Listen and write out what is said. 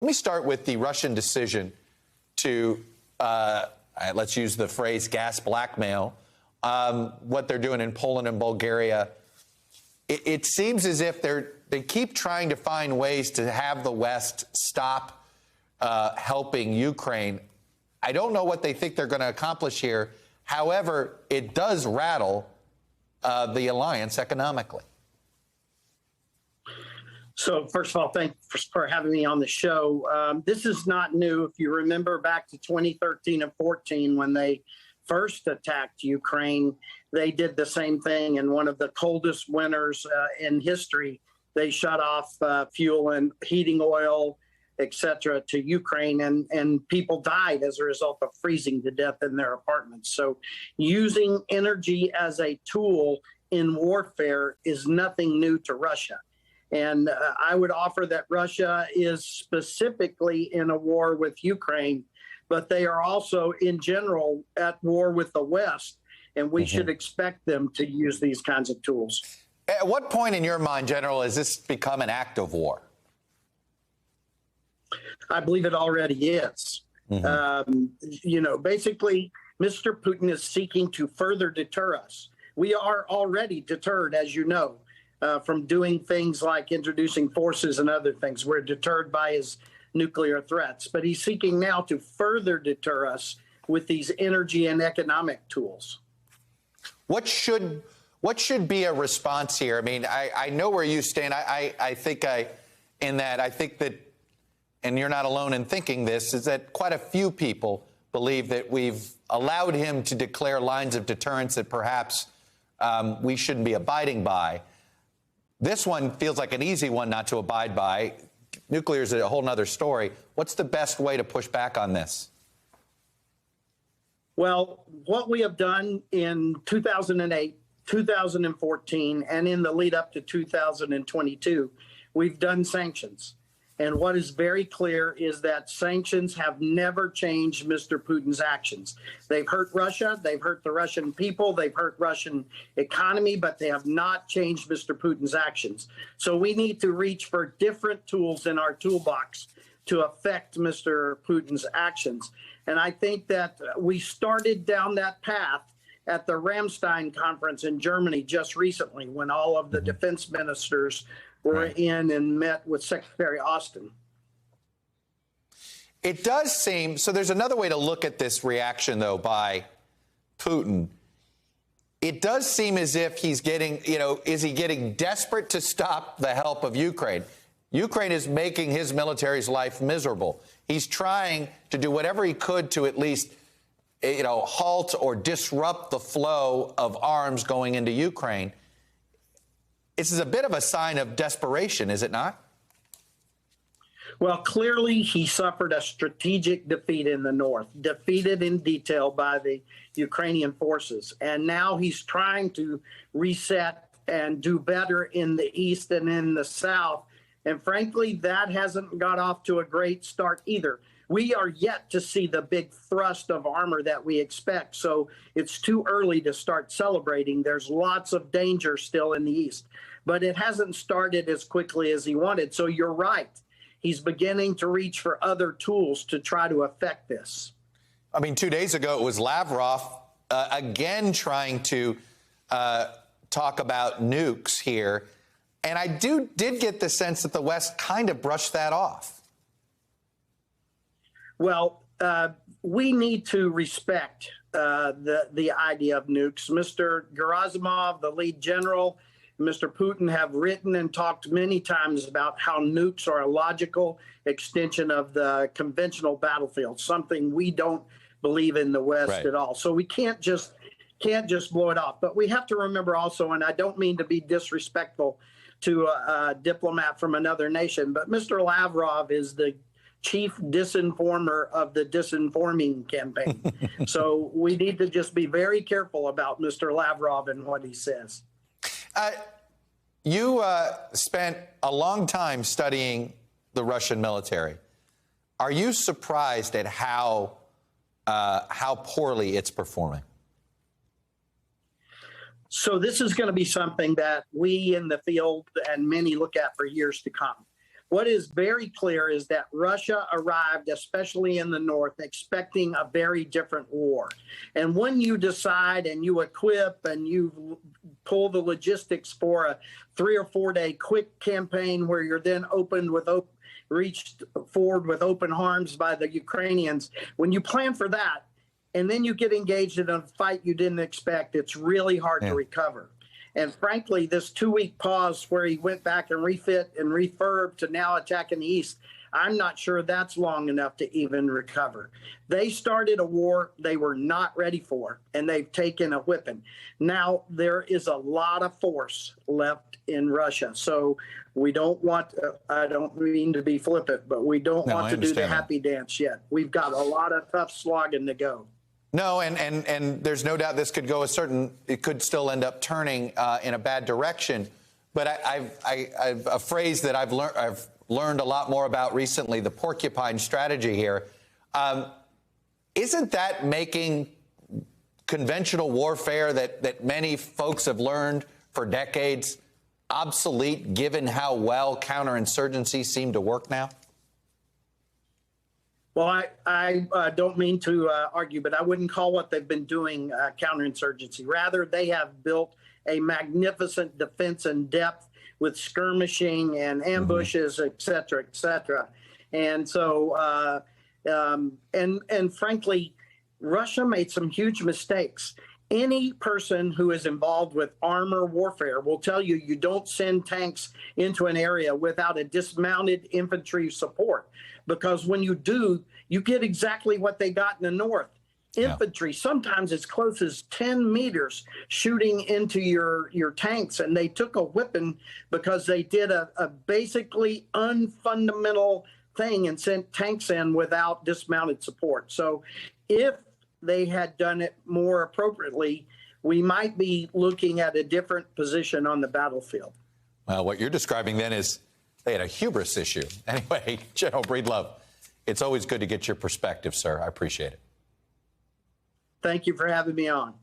Let me start with the Russian decision to, let's use the phrase gas blackmail, what they're doing in Poland and Bulgaria. It seems as if they keep trying to find ways to have the West stop helping Ukraine. I don't know what they think they're going to accomplish here. However, it does rattle the alliance economically. So first of all, thanks for having me on the show. This is not new. If you remember back to 2013 and 14, when they first attacked Ukraine, they did the same thing. In one of the coldest winters in history, they shut off fuel and heating oil, etc., to Ukraine, and people died as a result of freezing to death in their apartments. So using energy as a tool in warfare is nothing new to Russia. And I would offer that Russia is specifically in a war with Ukraine, but they are also in general at war with the West, and we should expect them to use these kinds of tools. At what point in your mind, General, has this become an act of war? I believe it already is. You know, basically, Mr. Putin is seeking to further deter us. We are already deterred, as you know, from doing things like introducing forces and other things. We're deterred by his nuclear threats, but he's seeking now to further deter us with these energy and economic tools. What should be a response here? I mean, I know where you stand. I think that, and you're not alone in thinking this, is that quite a few people believe that we've allowed him to declare lines of deterrence that perhaps we shouldn't be abiding by. This one feels like an easy one not to abide by. Nuclear is a whole nother story. What's the best way to push back on this? Well, what we have done in 2008, 2014, and in the lead up to 2022, we've done sanctions. And what is very clear is that sanctions have never changed Mr. Putin's actions. They've hurt Russia, they've hurt the Russian people, they've hurt Russian economy, but they have not changed Mr. Putin's actions. So we need to reach for different tools in our toolbox to affect Mr. Putin's actions. And I think that we started down that path at the Ramstein conference in Germany just recently, when all of the defense ministers were in and met with Secretary Austin. It does seem, so there's another way to look at this reaction, though, by Putin. It does seem as if he's getting, is he getting desperate to stop the help of Ukraine? Ukraine is making his military's life miserable. He's trying to do whatever he could to at least, halt or disrupt the flow of arms going into Ukraine. This is a bit of a sign of desperation, is it not? Well, clearly he suffered a strategic defeat in the north, defeated in detail by the Ukrainian forces. And now he's trying to reset and do better in the east and in the south. And frankly, that hasn't got off to a great start either. We are yet to see the big thrust of armor that we expect. So it's too early to start celebrating. There's lots of danger still in the east, but it hasn't started as quickly as he wanted. So you're right. He's beginning to reach for other tools to try to affect this. I mean, 2 days ago, it was Lavrov again trying to talk about nukes here. And I did get the sense that the West kind of brushed that off. Well, we need to respect the idea of nukes. Mr. Gerasimov, the lead general, Mr. Putin have written and talked many times about how nukes are a logical extension of the conventional battlefield, something we don't believe in the West at all. So we can't just blow it off. But we have to remember also, and I don't mean to be disrespectful to a diplomat from another nation, but Mr. Lavrov is the chief disinformer of the disinforming campaign. So we need to just be very careful about Mr. Lavrov and what he says. You spent a long time studying the Russian military. Are you surprised at how poorly it's performing? So this is going to be something that we in the field and many look at for years to come. what is very clear is that Russia arrived, especially in the north, expecting a very different war. And when you decide and you equip and you pull the logistics for a 3 or 4 day quick campaign where you're then reached forward with open arms by the Ukrainians, when you plan for that and then you get engaged in a fight you didn't expect, it's really hard to recover. And frankly, this 2-week pause where he went back and refit and refurb to now attack in the east, I'm not sure that's long enough to even recover. They started a war they were not ready for, and they've taken a whipping. Now, there is a lot of force left in Russia. So we don't want, I don't mean to be flippant, but we don't want to do the happy dance yet. We've got a lot of tough slogging to go. No, and there's no doubt this could go it could still end up turning in a bad direction. But I've a phrase that I've learned a lot more about recently, the porcupine strategy here. Isn't that making conventional warfare that many folks have learned for decades obsolete, given how well counterinsurgency seem to work now? Well, I don't mean to argue, but I wouldn't call what they've been doing counterinsurgency. Rather, they have built a magnificent defense in depth with skirmishing and ambushes, et cetera, et cetera. And so, and frankly, Russia made some huge mistakes. Any person who is involved with armor warfare will tell you you don't send tanks into an area without a dismounted infantry support, because when you do, you get exactly what they got in the north. Infantry, sometimes as close as 10 meters shooting into your tanks, and they took a whipping because they did a basically unfundamental thing and sent tanks in without dismounted support. So if they had done it more appropriately, we might be looking at a different position on the battlefield. Well, what you're describing then is they had a hubris issue. Anyway, General Breedlove, it's always good to get your perspective, sir. I appreciate it. Thank you for having me on.